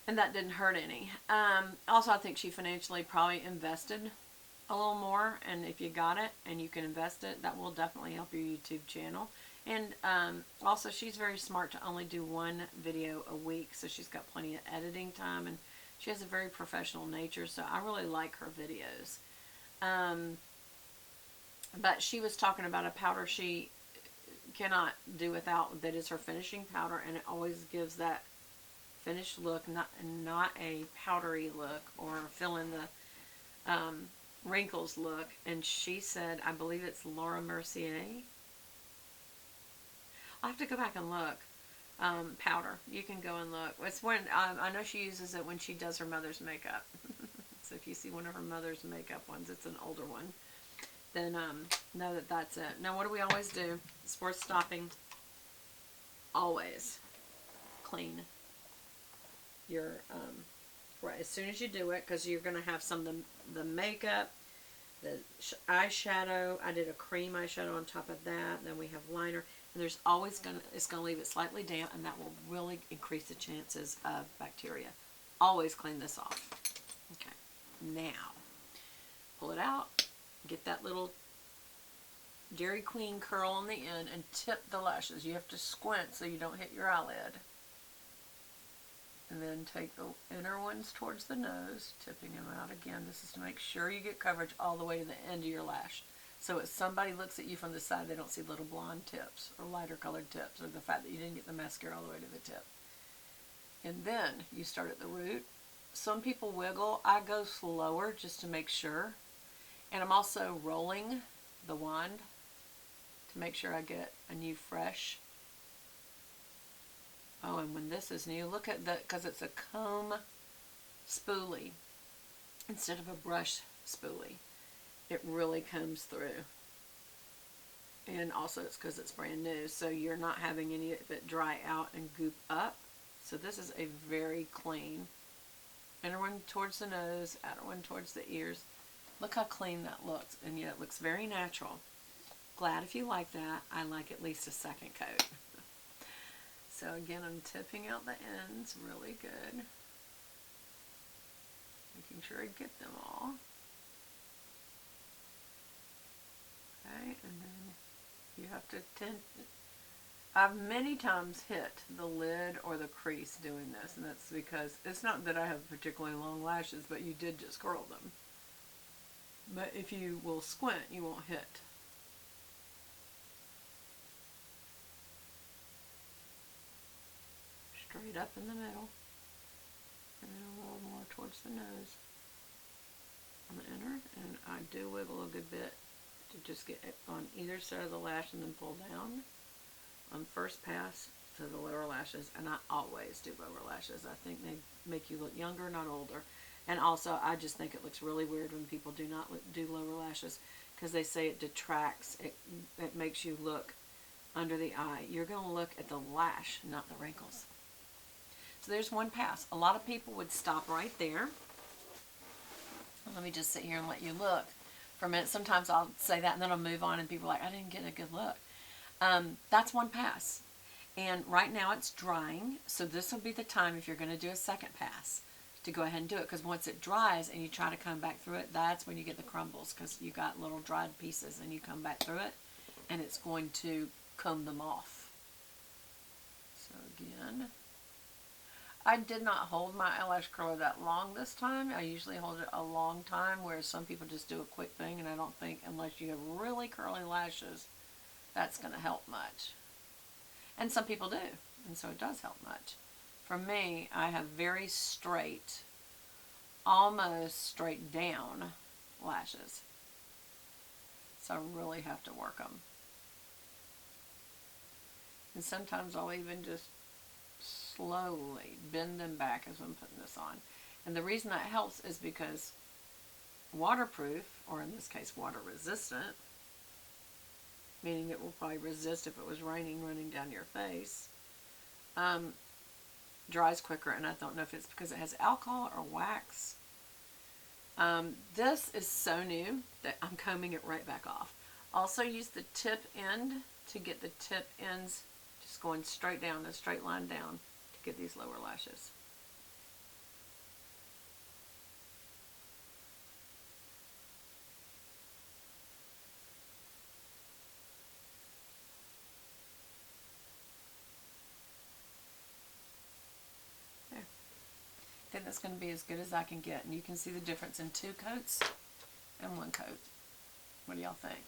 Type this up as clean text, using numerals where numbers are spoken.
And that didn't hurt any. Also, I think she financially probably invested a little more, and if you got it and you can invest it, that will definitely help your YouTube channel. And also, she's very smart to only do one video a week, so she's got plenty of editing time, and she has a very professional nature, so I really like her videos. Um, but she was talking about a powder she cannot do without, that is her finishing powder, and it always gives that finished look, not a powdery look or fill in the wrinkles look. And she said, I believe it's Laura Mercier. I'll have to go back and look. Powder. You can go and look. It's when I know she uses it when she does her mother's makeup. So if you see one of her mother's makeup ones, it's an older one. Then know that that's it. Now, what do we always do? It's worth stopping. Always clean your right as soon as you do it, because you're going to have some of the makeup, the eyeshadow. I did a cream eyeshadow on top of that. Then we have liner, and there's always it's going to leave it slightly damp, and that will really increase the chances of bacteria. Always clean this off. Okay, now pull it out. Get that little Dairy Queen curl on the end and tip the lashes. You have to squint so you don't hit your eyelid. And then take the inner ones towards the nose, tipping them out again. This is to make sure you get coverage all the way to the end of your lash. So if somebody looks at you from the side, they don't see little blonde tips or lighter colored tips, or the fact that you didn't get the mascara all the way to the tip. And then you start at the root. Some people wiggle. I go slower just to make sure. And I'm also rolling the wand to make sure I get a new fresh. Oh, and when this is new, look at that, because it's a comb spoolie instead of a brush spoolie. It really comes through. And also it's because it's brand new, so you're not having any of it dry out and goop up. So this is a very clean. Inner one towards the nose, outer one towards the ears. Look how clean that looks, and yet it looks very natural. Glad if you like that. I like at least a second coat. So again, I'm tipping out the ends really good. Making sure I get them all. Okay, and then you have to I've many times hit the lid or the crease doing this, and that's because it's not that I have particularly long lashes, but you did just curl them. But if you will squint, you won't hit. Straight up in the middle, and then a little more towards the nose on the inner, and I do wiggle a good bit to just get it on either side of the lash and then pull down on first pass to the lower lashes. And I always do lower lashes. I think they make you look younger, not older. And also, I just think it looks really weird when people do not do lower lashes, because they say it detracts, it makes you look under the eye. You're going to look at the lash, not the wrinkles. So there's one pass. A lot of people would stop right there. Let me just sit here and let you look for a minute. Sometimes I'll say that and then I'll move on, and people are like, I didn't get a good look. That's one pass. And right now it's drying, so this will be the time, if you're going to do a second pass, to go ahead and do it, because once it dries and you try to come back through it, that's when you get the crumbles, because you got little dried pieces and you come back through it and it's going to comb them off. So again, I did not hold my eyelash curler that long this time. I usually hold it a long time, whereas some people just do a quick thing, and I don't think, unless you have really curly lashes, that's going to help much. And some people do, and so it does help much. For me, I have very straight, almost straight down lashes. So I really have to work them. And sometimes I'll even just slowly bend them back as I'm putting this on. And the reason that helps is because waterproof, or in this case water resistant, meaning it will probably resist if it was raining running down your face, dries quicker. And I don't know if it's because it has alcohol or wax. This is so new that I'm combing it right back off. Also use the tip end to get the tip ends just going straight down, a straight line down, to get these lower lashes. think that's going to be as good as I can get. And you can see the difference in 2 coats and 1 coat. What do y'all think?